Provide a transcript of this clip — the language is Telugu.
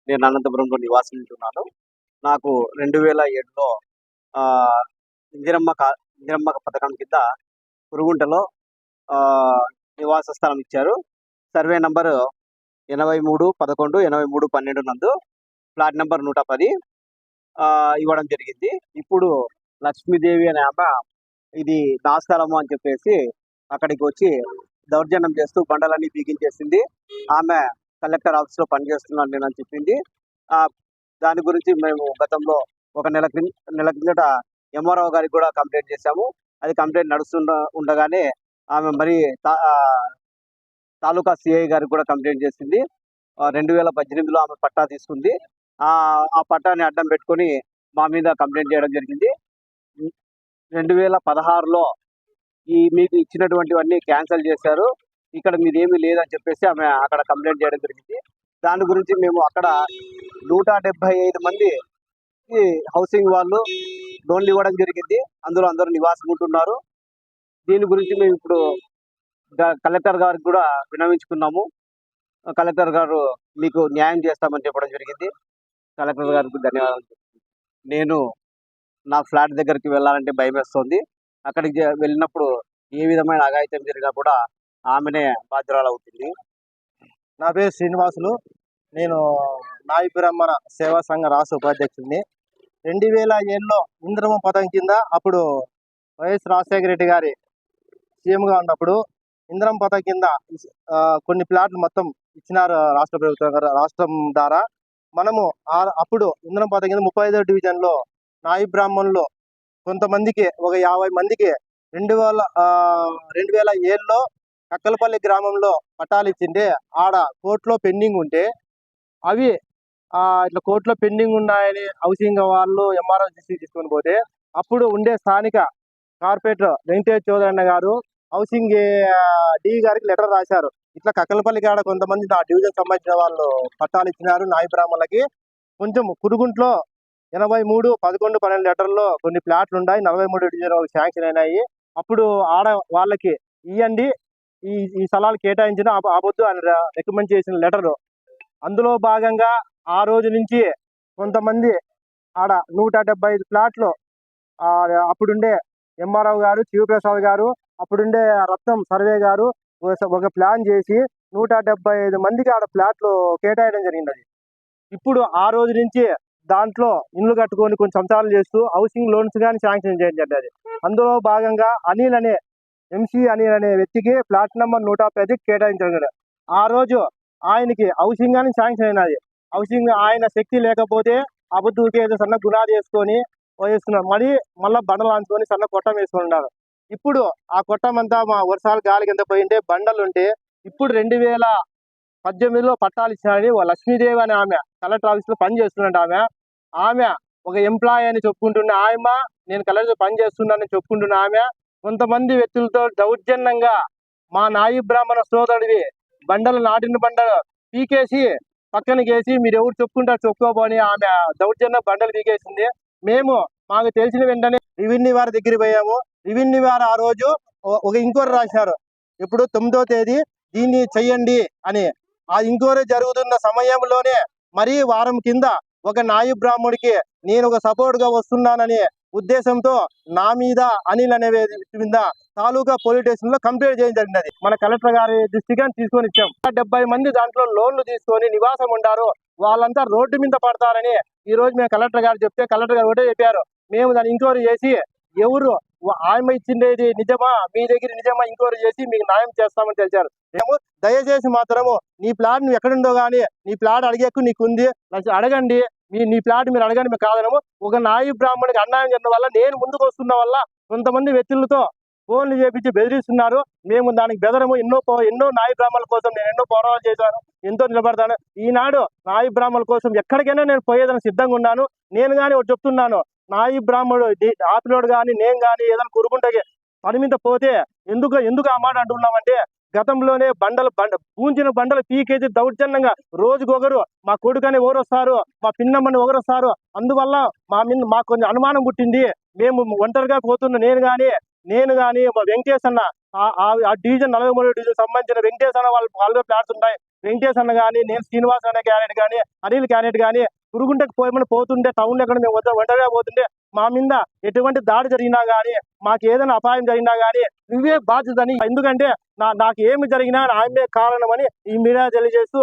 నేను అనంతపురంలో నివాసం ఉంటున్నాను. నాకు 2007లో ఆహ్, ఇందిరమ్మ పథకం కింద కురుగుంటలో నివాస స్థలం ఇచ్చారు. సర్వే నంబరు 8311, 8312 నందు ఫ్లాట్ నంబర్ 110 ఇవ్వడం జరిగింది. ఇప్పుడు లక్ష్మీదేవి అనే ఆమె ఇది నా స్థలము అని చెప్పేసి అక్కడికి వచ్చి దౌర్జన్యం చేస్తూ బండలన్నీ పీకించేసింది. ఆమె కలెక్టర్ ఆఫీస్‌లో పనిచేస్తున్నాను నేనని చెప్పింది. దాని గురించి మేము గతంలో ఒక నెల కిందట ఎంఆర్ఓ గారికి కూడా కంప్లెయింట్ చేశాము. అది కంప్లెయింట్ ఉండగానే ఆమె మరి తాలూకా సిఐ గారికి కూడా కంప్లెయింట్ చేసింది. 2018లో ఆమె పట్టా తీసుకుంది. ఆ పట్టాని అడ్డం పెట్టుకొని మా మీద కంప్లెయింట్ చేయడం జరిగింది. 2016లో మీకు ఇచ్చినటువంటివన్నీ క్యాన్సిల్ చేశారు. ఇక్కడ మీదేమీ లేదని చెప్పేసి ఆమె అక్కడ కంప్లెయింట్ చేయడం జరిగింది. దాని గురించి మేము అక్కడ 175 మంది హౌసింగ్ వాళ్ళు లోన్లు ఇవ్వడం జరిగింది. అందులో అందరూ నివాసం ఉంటున్నారు. దీని గురించి మేము ఇప్పుడు కలెక్టర్ గారికి కూడా విన్నవించుకున్నాము. కలెక్టర్ గారు మీకు న్యాయం చేస్తామని చెప్పడం జరిగింది. కలెక్టర్ గారికి ధన్యవాదాలు. నేను నా ఫ్లాట్ దగ్గరికి వెళ్ళాలంటే భయమేస్తోంది. అక్కడికి వెళ్ళినప్పుడు ఏ విధమైన అఘాయిత్యం జరిగినా కూడా ఆమెనే బాధ్యురాలవుతుంది. నా పేరు శ్రీనివాసులు. నేను నాయి బ్రాహ్మణ సేవా సంఘ రాష్ట్ర ఉపాధ్యక్షుడిని. 2007లో ఇంద్రమ్మ పథకం కింద అప్పుడు వైఎస్ రాజశేఖర రెడ్డి గారి సీఎంగా ఉన్నప్పుడు ఇంద్రమ్మ పథకం కింద కొన్ని ప్లాట్లు మొత్తం ఇచ్చినారు రాష్ట్ర ప్రభుత్వం రాష్ట్రం ద్వారా. మనము అప్పుడు ఇంద్రమ్మ పథకం కింద 35వ డివిజన్లో నాయి బ్రాహ్మణులు కొంతమందికి ఒక 50 మందికి 2007లో కక్కలపల్లి గ్రామంలో పట్టాలు ఇచ్చిండే ఆడ కోర్టులో పెండింగ్ ఉంటే అవి ఇట్లా కోర్టులో పెండింగ్ ఉన్నాయని హౌసింగ్ వాళ్ళు ఎంఆర్ఓ తీసుకొని పోతే అప్పుడు ఉండే స్థానిక కార్పొరేటర్ వెంకటేష్ చౌదరి అన్న గారు హౌసింగ్ డి గారికి లెటర్ రాశారు. ఇట్లా కక్కలపల్లి కాడ కొంతమంది నా డివిజన్ సంబంధించిన వాళ్ళు పట్టాలు ఇచ్చినారు నాయి బ్రాహ్మణులకి. కొంచెం కురుగుంట్లో 83, 11, 12 లెటర్లో కొన్ని ప్లాట్లు ఉన్నాయి. 43 డివిజన్ శాంక్షన్ అయినాయి. అప్పుడు ఆడ వాళ్ళకి ఇవ్వండి, ఈ స్థలాలు కేటాయించిన ఆపొద్దు అని రికమెండ్ చేసిన లెటరు. అందులో భాగంగా ఆ రోజు నుంచి కొంతమంది ఆడ 175 ప్లాట్లు అప్పుడుండే ఎంఆర్ఓ గారు, శివప్రసాద్ గారు, అప్పుడుండే రత్నం సర్వే గారు ఒక ప్లాన్ చేసి 175 మందికి ఆడ ప్లాట్లు కేటాయడం జరిగినది. ఇప్పుడు ఆ రోజు నుంచి దాంట్లో ఇండ్లు కట్టుకొని కొన్ని సంచారాలు చేస్తూ హౌసింగ్ లోన్స్ కానీ శాంక్షన్ చేయడం జరిగింది. అందులో భాగంగా అనిల్ అనే వ్యక్తికి ప్లాట్ నెంబర్ 115 కేటాయించడం. ఆ రోజు ఆయనకి హౌసింగ్ అని శాంక్షన్ అయినది. హౌసింగ్ ఆయన శక్తి లేకపోతే అబద్ధుకి ఏదో సన్న గుణాలు వేసుకొని వేస్తున్నారు. మళ్ళీ బండలు ఆంచుకొని సన్న కొట్టం వేసుకొని ఉన్నారు. ఇప్పుడు ఆ కొట్టం అంతా మా వర్షాలు గాలికి ఎంత పోయింటే బండలు ఉంటే ఇప్పుడు 2018లో పట్టాలు ఇచ్చినారని లక్ష్మీదేవి అని ఆమె కలెక్టర్ ఆఫీస్లో పని చేస్తున్నట్టు ఆమె ఒక ఎంప్లాయీ అని చెప్పుకుంటున్న ఆమె, నేను కలెక్టర్ పని చేస్తున్నానని చెప్పుకుంటున్న ఆమె కొంతమంది వ్యక్తులతో దౌర్జన్యంగా మా నాయి బ్రాహ్మణ సోదరుడివి బండలు నాటిన బండలు పీకేసి పక్కనకేసి మీరు ఎవరు చెప్పుకుంటారు చెప్పుకోబోని ఆమె దౌర్జన్య బండలు పీకేసింది. మాకు తెలిసిన వెంటనే రెవెన్యూ వారి దగ్గర పోయాము. రెవెన్యూ వారు ఆ రోజు ఒక ఇంక్వైరీ రాసినారు. ఇప్పుడు 9వ తేదీ దీన్ని చెయ్యండి అని. ఆ ఇంక్వైరీ జరుగుతున్న సమయంలోనే మరీ వారం కింద ఒక నాయి బ్రాహ్మణుడికి నేను ఒక సపోర్ట్ గా వస్తున్నానని ఉద్దేశంతో నా మీద అనిల్ అనే మీద తాలూకా పోలీస్ స్టేషన్ లో కంప్లైంట్ చేయడం జరిగినది. మన కలెక్టర్ గారి దృష్టిగా తీసుకొని ఇచ్చాం. 70 మంది దాంట్లో లోన్లు తీసుకొని నివాసం ఉండారు, వాళ్ళంతా రోడ్డు మీద పడతారని ఈ రోజు మేము కలెక్టర్ గారు చెప్తే కలెక్టర్ గారు ఒకటే చెప్పారు, మేము దాన్ని ఎంక్వైరీ చేసి ఎవరు ఆమె ఇచ్చిండేది నిజమా, మీ దగ్గర నిజమా ఎంక్వైరీ చేసి మీకు న్యాయం చేస్తామని తెలిసారు. మేము దయచేసి మాత్రము నీ ప్లాట్ నువ్వు ఎక్కడుందో కానీ నీ ప్లాట్ అడిగేకు నీకుంది అడగండి, నీ ప్లాట్ మీరు అడగండి, మేము కాదనము. ఒక నాయి బ్రాహ్మణికి అన్యాయం చేయడం వల్ల నేను ముందుకు వస్తున్న వల్ల కొంతమంది వ్యక్తులతో ఫోన్లు చేపించి బెదిరిస్తున్నారు. మేము దానికి బెదరము. ఎన్నో నాయి బ్రాహ్మణుల కోసం నేను ఎన్నో పోరాటాలు చేశాను, ఎంతో నిలబడతాను. ఈనాడు నాయి బ్రాహ్మణుల కోసం ఎక్కడికైనా నేను పోయేదని సిద్ధంగా ఉన్నాను. నేను కానీ ఒకటి చెప్తున్నాను, నాయి బ్రాహ్మణుడు ఆపిలోడు కానీ నేను కానీ ఏదైనా కురుకుంటే పని మీద పోతే ఎందుకు ఆ మాట అంటున్నామంటే గతంలోనే పూంచిన బండలు పీకేసి దౌర్జన్యంగా రోజుకొకరు మా కొడుకని ఎవరు వస్తారు, మా పిన్నమ్మని ఎవరు వస్తారు, అందువల్ల మాకు కొంచెం అనుమానం పుట్టింది. మేము ఒంటరిగా పోతున్న నేను కానీ మా వెంకటేష్ అన్న ఆ డివిజన్ 43 డివిజన్ సంబంధించిన వెంకటేష్ అన్న వాళ్ళ ప్లాట్స్ ఉంటాయి, వెంకటేష్ అన్న కానీ, నేను శ్రీనివాస్ అనే క్యాండిడేట్ కానీ, అనిల్ క్యాండిడేట్ కానీ పురుగుంటకు పోతుంటే టౌన్లో ఎక్కడ మేము ఒంటరిగా పోతుంటే మా మీద ఎటువంటి దాడి జరిగినా కానీ, మాకు ఏదైనా అపాయం జరిగినా కానీ నువ్వే బాధ్యత అని. ఎందుకంటే నాకు ఏమి జరిగినా ఆమె కారణమని ఈ మీడియా తెలియజేస్తూ